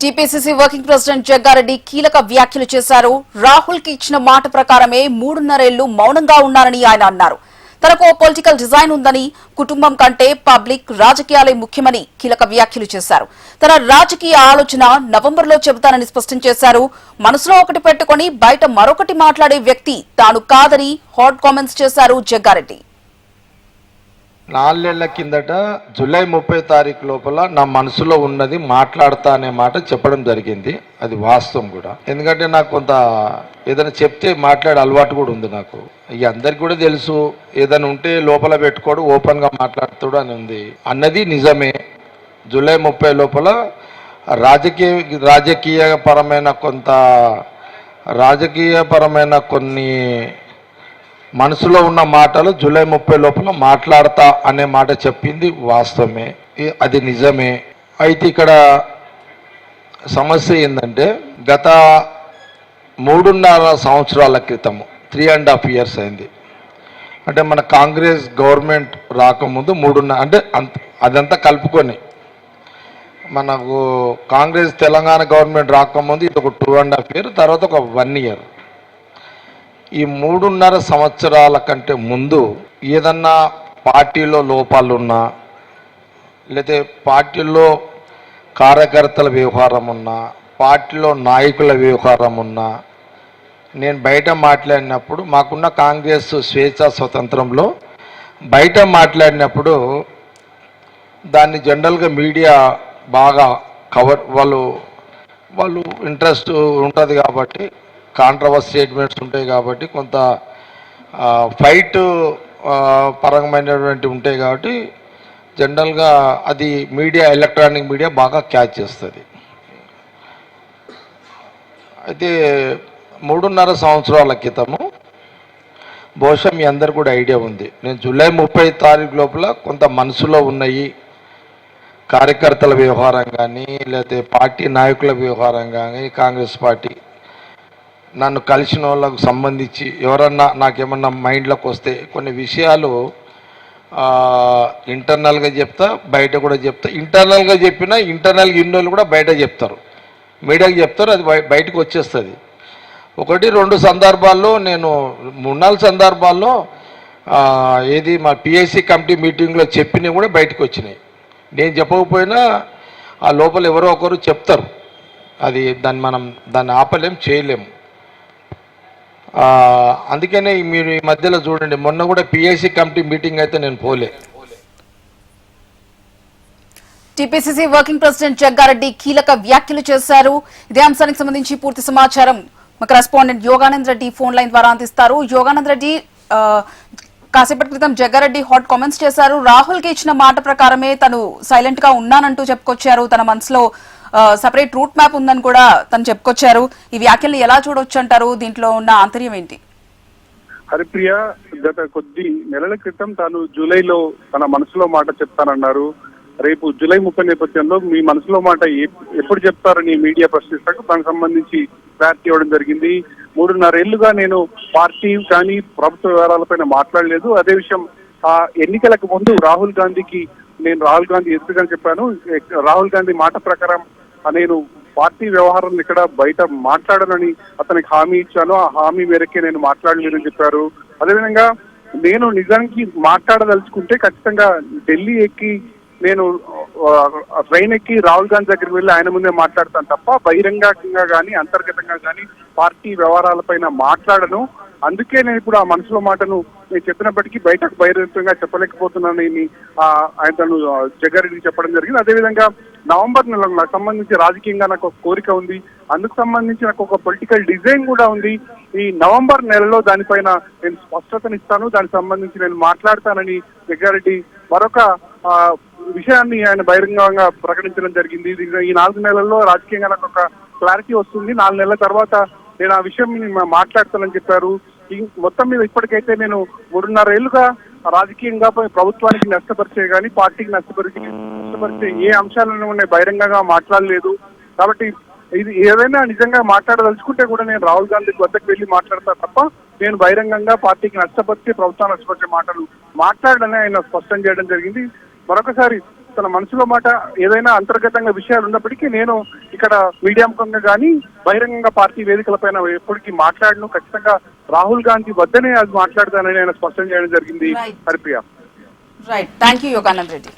TPCC working president Jaggareddy కీలక వ్యాఖ్యలు చేశారు. రాహుల్ కి ఇచ్చిన మాట ప్రకారమే 3.5 ఏళ్లు మౌనంగా ఉన్నారని ఆయన అన్నారు. తనకు పొలిటికల్ డిజైన్ ఉందని, కుటుంబం కంటే పబ్లిక్ రాజకీయాలే ముఖ్యమని కీలక వ్యాఖ్యలు చేశారు. తన రాజకీయ ఆలోచన నవంబర్లో చెబుతానని స్పష్టం చేశారు. మనసులో ఒకటి పెట్టుకుని బయట మరొకటి మాట్లాడే వ్యక్తి తాను కాదని హాట్ కామెంట్స్ చేశారు జగ్గారెడ్డి. 4 ఏళ్ల కిందట జూలై 30 తారీఖు లోపల నా మనసులో ఉన్నది మాట్లాడతా అనే మాట చెప్పడం జరిగింది. అది వాస్తవం కూడా. ఎందుకంటే నాకు కొంత ఏదైనా చెప్తే మాట్లాడే అలవాటు కూడా ఉంది నాకు. ఇక అందరికి కూడా తెలుసు, ఏదైనా ఉంటే లోపల పెట్టుకోడు, ఓపెన్గా మాట్లాడుతాడు అని ఉంది అన్నది నిజమే. జూలై 30 లోపల రాజకీయపరమైన కొన్ని మనసులో ఉన్న మాటలు జూలై 30 లోపల మాట్లాడతా అనే మాట చెప్పింది వాస్తవమే, అది నిజమే. అయితే ఇక్కడ సమస్య ఏంటంటే గత 3.5 సంవత్సరాల క్రితము 3.5 years అయింది. అంటే మన కాంగ్రెస్ గవర్నమెంట్ రాకముందు 3.5 అంటే అదంతా కలుపుకొని మనకు కాంగ్రెస్ తెలంగాణ గవర్నమెంట్ రాకముందు ఇది ఒక 2.5 years, తర్వాత ఒక 1 year. ఈ 3.5 సంవత్సరాల కంటే ముందు ఏదన్నా పార్టీలో లోపాలున్నా, లేకపోతే పార్టీలో కార్యకర్తల వ్యవహారం ఉన్నా, పార్టీలో నాయకుల వ్యవహారం ఉన్నా, నేను బయట మాట్లాడినప్పుడు మాకున్న కాంగ్రెస్ స్వేచ్ఛా స్వతంత్రంలో బయట మాట్లాడినప్పుడు దాన్ని జనరల్గా మీడియా బాగా వాళ్ళు ఇంట్రెస్ట్ ఉంటుంది కాబట్టి, కాంట్రవర్సీ స్టేట్మెంట్స్ ఉంటాయి కాబట్టి, కొంత ఫైట్ పరంగామైనటువంటి ఉంటాయి కాబట్టి జనరల్గా అది మీడియా, ఎలక్ట్రానిక్ మీడియా బాగా క్యాచ్ చేస్తుంది. అయితే 3.5 సంవత్సరాల క్రితము బహుశా మీ అందరు కూడా ఐడియా ఉంది, నేను జూలై 30 తారీఖు లోపల కొంత మనసులో ఉన్నాయి కార్యకర్తల వ్యవహారం కానీ, లేకపోతే పార్టీ నాయకుల వ్యవహారం కానీ, కాంగ్రెస్ పార్టీ నన్ను కలిసిన వాళ్ళకు సంబంధించి ఎవరన్నా నాకేమన్నా మైండ్లోకి వస్తే కొన్ని విషయాలు ఇంటర్నల్గా చెప్తా, బయట కూడా చెప్తా. ఇంటర్నల్గా చెప్పినా ఇంటర్నల్గా ఇన్నోళ్ళు కూడా బయట చెప్తారు, మీడియాకి చెప్తారు, అది బయటకు వచ్చేస్తుంది. 1-2 సందర్భాల్లో, నేను 3-4 సందర్భాల్లో ఏది మా పిఎస్సి కమిటీ మీటింగ్లో చెప్పినవి కూడా బయటకు వచ్చినాయి. నేను చెప్పకపోయినా ఆ లోపల ఎవరో ఒకరు చెప్తారు, అది దాన్ని ఆపలేం, చేయలేము. అందుకనే మీరు ఈ మధ్యలో చూడండి, మొన్న కూడా పిఎస్సి కమిటీ మీటింగ్ అయితే నేను పోలే. టీపీసీసీ వర్కింగ్ ప్రెసిడెంట్ జగ్గారెడ్డి కీలక వ్యాఖ్యలు చేశారు. ఇదే అంశానికి సంబంధించి పూర్తి సమాచారం మా correspondent Yoganand Reddy phone line ద్వారా అందిస్తారు. యోగానంద్ రెడ్డి, కాసేపటి క్రితం జగ్గారెడ్డి హాట్ కామెంట్స్ చేశారు. రాహుల్ కి ఇచ్చిన మాట ప్రకారమే తను సైలెంట్ గా ఉన్నానంటూ చెప్పుకొచ్చారు. తన మనసులో సెపరేట్ రూట్ మ్యాప్ ఉందని కూడా తను చెప్పుకొచ్చారు. ఈ వ్యాఖ్యల్ని ఎలా చూడొచ్చు అంటారు? దీంట్లో ఉన్న ఆంతర్యం ఏంటి? హరిప్రియ, గత కొద్ది నెలల క్రితం తాను జూలైలో తన మనసులో మాట చెప్తానన్నారు. రేపు జూలై 30 నేపథ్యంలో మీ మనసులో మాట ఎప్పుడు చెప్తారని మీడియా ప్రశ్నిస్తాక దానికి సంబంధించి క్లారిటీ ఇవ్వడం జరిగింది. 3.5 ఏళ్లుగా నేను పార్టీ కానీ ప్రభుత్వ వ్యవహారాలపైన మాట్లాడలేదు. అదే విషయం ఎన్నికలకు ముందు రాహుల్ గాంధీ ఎదురుగా చెప్పాను. రాహుల్ గాంధీ మాట ప్రకారం నేను పార్టీ వ్యవహారం ఇక్కడ బయట మాట్లాడనని అతనికి హామీ ఇచ్చాను. ఆ హామీ మేరకే నేను మాట్లాడలేదని చెప్పారు. అదేవిధంగా నేను నిజానికి మాట్లాడదలుచుకుంటే ఖచ్చితంగా ఢిల్లీ ఎక్కి, నేను ట్రైన్ ఎక్కి రాహుల్ గాంధీ దగ్గరికి వెళ్ళి ఆయన ముందే మాట్లాడతాను తప్ప బహిరంగంగా కానీ అంతర్గతంగా కానీ పార్టీ వ్యవహారాలపైన మాట్లాడను. అందుకే నేను ఇప్పుడు ఆ మనసులో మాటను నేను చెప్పినప్పటికీ బయటకు బహిరంగంగా చెప్పలేకపోతున్నానని ఆయన జగ్గారెడ్డికి చెప్పడం జరిగింది. అదేవిధంగా నవంబర్ నెలకు నాకు సంబంధించి రాజకీయంగా నాకు ఒక కోరిక ఉంది, అందుకు సంబంధించి నాకు ఒక పొలిటికల్ డిజైన్ కూడా ఉంది. ఈ నవంబర్ నెలలో దానిపైన నేను స్పష్టతనిస్తాను, దానికి సంబంధించి నేను మాట్లాడతానని జగ్గారెడ్డి మరొక విషయాన్ని ఆయన బహిరంగంగా ప్రకటించడం జరిగింది. ఈ 4 నెలల్లో రాజకీయంగా నాకు ఒక క్లారిటీ వస్తుంది, 4 నెలల తర్వాత నేను ఆ విషయం మాట్లాడతానని చెప్పారు. మొత్తం మీద ఇప్పటికైతే నేను 3.5 ఏళ్లుగా రాజకీయంగా ప్రభుత్వానికి నష్టపరిచే కానీ పార్టీకి నష్టపరిచే ఏ అంశాలను బహిరంగంగా మాట్లాడలేదు. కాబట్టి ఇది ఏదైనా నిజంగా మాట్లాడదలుచుకుంటే కూడా నేను రాహుల్ గాంధీ వద్దకు వెళ్ళి మాట్లాడతా తప్ప నేను బహిరంగంగా పార్టీకి నష్టపరిచే ప్రభుత్వాన్ని నష్టపరిచే మాటలు మాట్లాడని ఆయన స్పష్టం చేయడం జరిగింది. మరొకసారి తన మనసులో మాట ఏదైనా అంతర్గతంగా విషయాలు ఉన్నప్పటికీ నేను ఇక్కడ మీడియా ముఖంగా కానీ బహిరంగంగా పార్టీ వేదికలపైన ఎప్పటికీ మాట్లాడను, ఖచ్చితంగా రాహుల్ గాంధీ వద్దనే అది మాట్లాడతానని ఆయన స్పష్టం చేయడం జరిగింది. Haripriya. Right, thank you Yoganand Reddy.